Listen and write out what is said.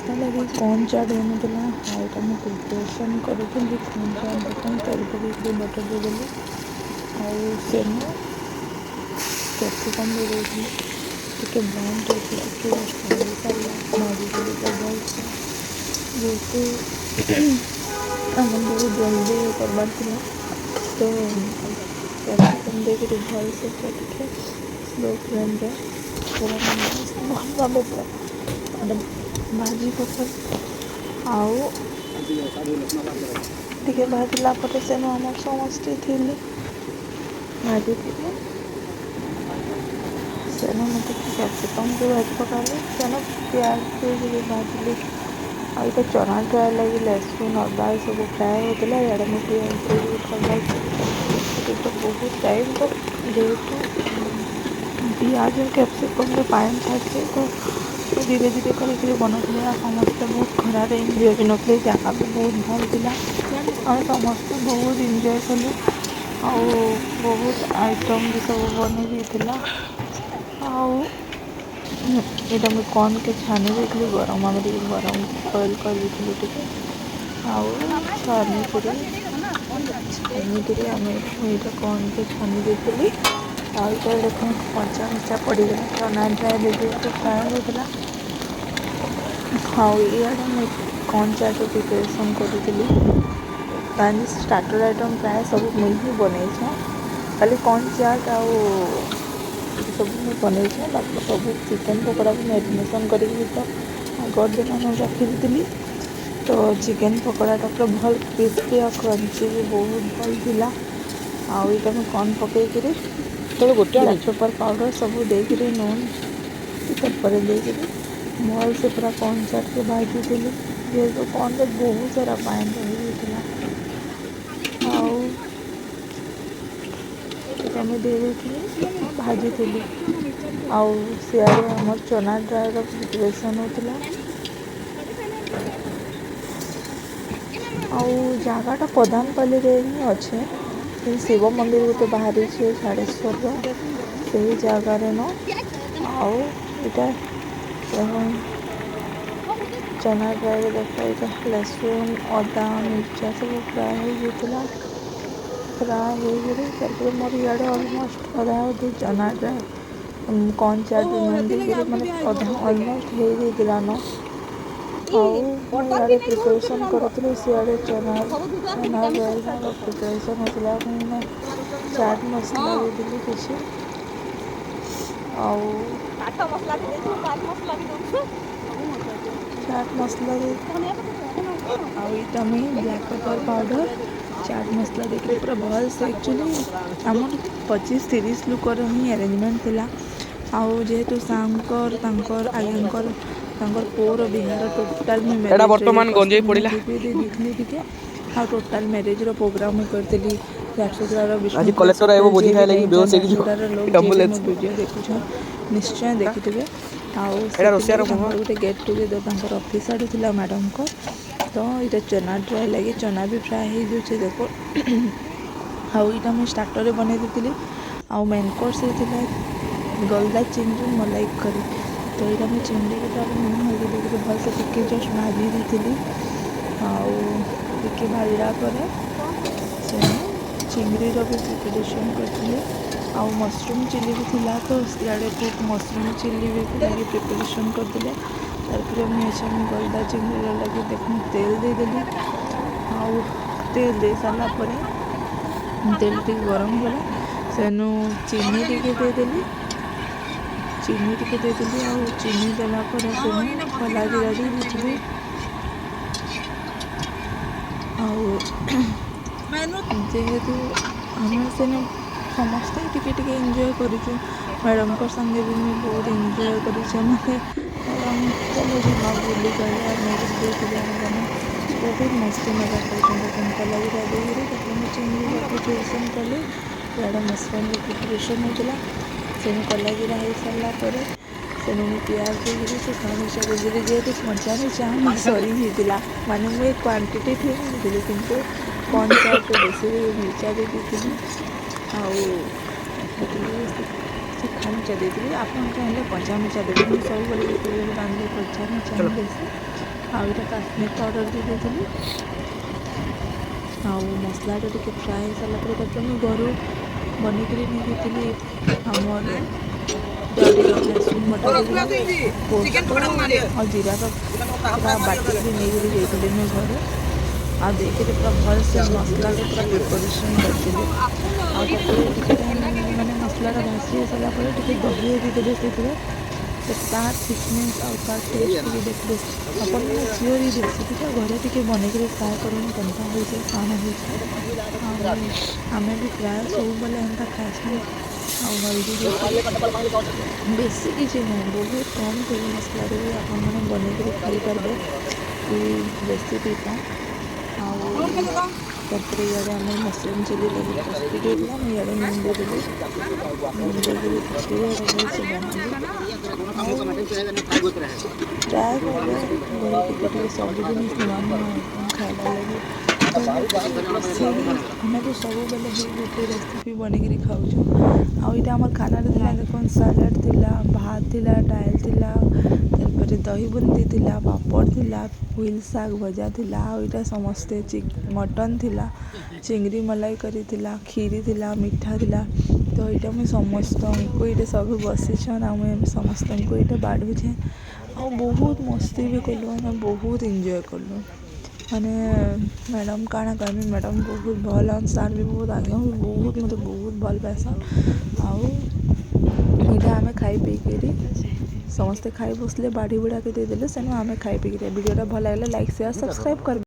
नाश्ता लगी कौन चाट बनूला आईटा मैं प्रिपरेसन करी कौन चाट देखते तेल पकड़ बटर देदेली आने कैप्सिकम दे टे ब्राउन टे सारा भाजी भलसे जेहेतु आम बहुत जल्दी करवार तो कैप्सिकम देकर भलसे टे स्लो फ्लेम भल भाव भाजी पसंद आगे भाजला से आम समस्ते थी भाजी से मत कैप्सिकम को भाजी पकाली से प्याज भी भाजली आईटा चना फ्राए लगे लहसुन अदा सब फ्राए होता है मैं प्याज तो बहुत टाइम तो जेहेतु प्याज और कैप्सिकम में पानी छाड़े तो धीरे धीरे कर बनाते समस्ते बहुत खराब एंजय भी नकली जगह भी बहुत भल था समस्ते बहुत एंजय कलु आ बहुत आइटम भी सब बन यहाँ मुझे कौन के छानी देती गरम आम गरम बॉइल कर छानी आम यहाँ कौन के छानी देती आईटा देख कंचा मिर्चा पड़गला चना ड्राए दे फ्राए होता आड़े मुझे कौन चाट प्रिपेरेसन करी स्टार्टर आइटम प्राय सब मुझे बन खाली कौन चाट आ सब मुझे बन बाकी सब चिकेन पकोड़ा भी मैरिनेशन कर आगर दिन मैं रखी तो चिकेन पकोड़ाटा पूरा भल क्रिस्पी और क्रंची भी बहुत भल था आईटा मैं कौन पकईकरी ब्लैक पेपर पाउडर सब देकर नून पेपर देकर भल से पूरा कौन चाट के भाजी थी जेहेतु कौन में बहुत सारा पानी रही आम दे भाजी थी आम चना ड्राए प्रिपरेसन होता जगाटा पदानपाली ही अच्छे शिव मंदिर गोटे बाहरी झाड़ेश्वर से जगार न आईटा चना ड्राए देख यहाँ लहसुन अदा मिर्चा सब फ्राए होता फ्राए हो मोर इे अलमोस्ट अधा अधे चना ड्राए कौन चाट मैंने अधा अलमोस्ट होना आड़े प्रिपरेसन करी सियाड़े चना ड्राए प्रिपरेसन होता मैंने चाट मसला देदी किसी चाट मसला आईटा में ब्लैक पेपर पाउडर चाट मसला देखिए पूरा भल से एक्चुअली आम 25-30 लोकर ही अरेंजमेंट थिला जेहेतु सांकर आयांकर पोर बिहार टोटाल वर्तमान गंजे पड़ा टोटाल मैरेज प्रोग्राम करती आज कलेक्टर आइबो बुझी खाए लगी बेहोश हो वीडियो देखुछन निश्चय देखिथे गोटे गेट टुगेदर ऑफिस आड़े थी मैडम को तो ये चना ड्राए लगे चना भी फ्राए हो जाए देख आईटा मुझे स्टार्टर बन दी आ मेन कोर्स होता गलदा चिंगड़ी मलाई करी तो यहाँ मुझे चिंगड़ी के लुण हल्दी देखिए भल से टिके जस्ट भाजी दी टिके भाजला से चिंगड़ी भी प्रिपरेसन करती आ मशरूम चिली भी थिला तो इे कुक मशरूम चिली भी लगे प्रिपरेसन करते तार मुझे गलदा चिंगड़ी लगे देख तेल देदेली तेल दे सारापर तेल टे गरम गला सेनु चीनी टे देदेली चीनी टे देदेली आ चीनी देलापर से कला जीरा देती जेहेतु आम से समस्ते टिके एंजॉय करूँ मैडम को संगे भी मुझे बहुत एंजॉय करूँ मैडम चलो जी बुली गए बहुत मस्ती मजा कर कला जीरा देकर चिंगी प्रिपरेसन कले इे मशरूम प्रिपरेसन होता से कला जीरा हो सारापर से प्याज देकर से मिर्चा देदेली जेहेतु मजा मिर्चा सरी होता माने मुझे क्वांटिटी थी कि कौन चाट बेसी मिर्चा दे दी सुखा मिर्चा देती आप चाहिए कंचा मिर्चा देते सब रांधे कंचा मिर्चा बेसी ଆଉ ଏଇଟା କାଶ୍ମୀର ପାଉଡ଼ର ଦେଇଦେଇଥିଲି। ଆଉ ମସଲାଟା ଟିକେ ଫ୍ରାଏ ହେଇସାରିଲା ପରେ ତାପରେ ମୁଁ ଘରୁ ବନେଇକିରି ନେଇଯାଇଥିଲି ଆମର ଜରିର ରସୁଣ ବଟା ଦେଇକିରି ପୋସ୍ତ ଆଉ ଜିରାର ପୁରା ବାଟିକିରି ନେଇକିରି ଯାଇଥିଲି ମୁଁ ଘରୁ। ଆଉ ଦେଇକିରି ପୁରା ଭଲସେ ମସଲାରେ ପୁରା ପ୍ରିପାରେସନ୍ କରିଥିଲି। ଆଉ ତାପରେ ଟିକେ ଟାଇମ୍ ମାନେ ମସଲାଟା ଭାଜି ହେଇସାରିଲା ପରେ ଟିକେ ଦହି ଦେଇଦେବେ ସେଥିରେ। ତ ତାର ଥିକନେସ୍ ଆଉ ତାର ଟେଷ୍ଟ ଟିକେ ଦେଖିବେ ଆପଣମାନେ ସିଓର ଏଇ ରେସିପିଟା ଘରେ ଟିକେ ବନେଇକିରି ଟ୍ରାଏ କରୁନ୍ କେନ୍ତା ହଉଛେ କାଣା ହଉଛେ। ଆଉ ଆମେ ବି ପ୍ରାୟ ସବୁବେଲେ ଏନ୍ତା ଖାଇସୁଁ। ଆଉ ହେଲ୍ଦି ବେଶୀ କିଛି ନାହିଁ, ବହୁତ କମ୍ ତେଲ ମସଲାରେ ବି ଆପଣମାନେ ବନେଇକିରି ଖାଇପାରିବେ ଇ ରେସିପିଟା। ଆଉ ତାପରେ ଇଆଡ଼େ ଆମର ମସରୁମ୍ ଚିଲିଟା ବି ପ୍ରସ୍ତୁତ ହେଇଥିଲା। ମୁଁ ଇଆଡ଼େ ନୁନ୍ ଦେଇଦେଲି, ନୁନ୍ ଦେଇକିରି ତାପରେ ଇଆଡ଼େ ଭଲସେ ବନେଇଲି। ଆଉ ଟ୍ରାଏ କରିବେ ଘରେ ଟିକେ ସବୁ ଜିନିଷ ନୂଆ ନୂଆ ଆଇଟମ୍ ଖାଇବାର୍ ଲାଗି। ତ ରୋଷେଇ ଆମେ ତ ସବୁବେଲେ ହେଇ ଗୋଟେ ରେସିପି ବନେଇକିରି ଖାଉଛୁ। ଆଉ ଏଇଟା ଆମର ଖାନାରେ ଥିଲା ଦେଖୁନ୍ ସାଲାଡ଼ ଥିଲା, ଭାତ ଥିଲା, ଡାଇଲ୍ ଥିଲା, ତାପରେ ଦହି ବୁନ୍ଦି ଥିଲା, ପାପଡ଼ ଥିଲା, ହୁଇଲ୍ ଶାଗ ଭଜା ଥିଲା। ଆଉ ଏଇଟା ସମସ୍ତେ ମଟନ୍ ଥିଲା, ଚିଙ୍ଗଡ଼ି ମଲାଇ କରି ଥିଲା, କ୍ଷୀରି ଥିଲା, ମିଠା ଥିଲା। ତ ଏଇଟା ମୁଇଁ ସମସ୍ତଙ୍କୁ ଏଇଟା ସବୁ ବସିଛନ୍ ଆଉ ମୁଇଁ ସମସ୍ତଙ୍କୁ ଏଇଟା ବାଢ଼ୁଛେଁ। ଆଉ ବହୁତ ମସ୍ତି ବି କଲୁ, ଆମେ ବହୁତ ଏନ୍ଜୟ କଲୁ। ମାନେ ମ୍ୟାଡ଼ାମ୍ କାଣା କହିମି, ମ୍ୟାଡ଼ାମ୍ ବହୁତ ଭଲ୍ ଆନ୍ ସାର୍ ବି ବହୁତ ଆଜ୍ଞା ବି ବହୁତ ମତେ ବହୁତ ଭଲ୍ ପାଏସନ୍। ଆଉ ଏଇଟା ଆମେ ଖାଇ ପିଇକିରି ସମସ୍ତେ ଖାଇ ବସିଲେ, ବାଢ଼ି ବୁଢ଼ାକେ ଦେଇଦେଲେ ସେନୁ ଆମେ ଖାଇ ପିଇକିରି ଭିଡ଼ିଓଟା ଭଲ ଲାଗିଲେ ଲାଇକ୍ ସେୟାର ସବସ୍କ୍ରାଇବ୍ କରିବେ।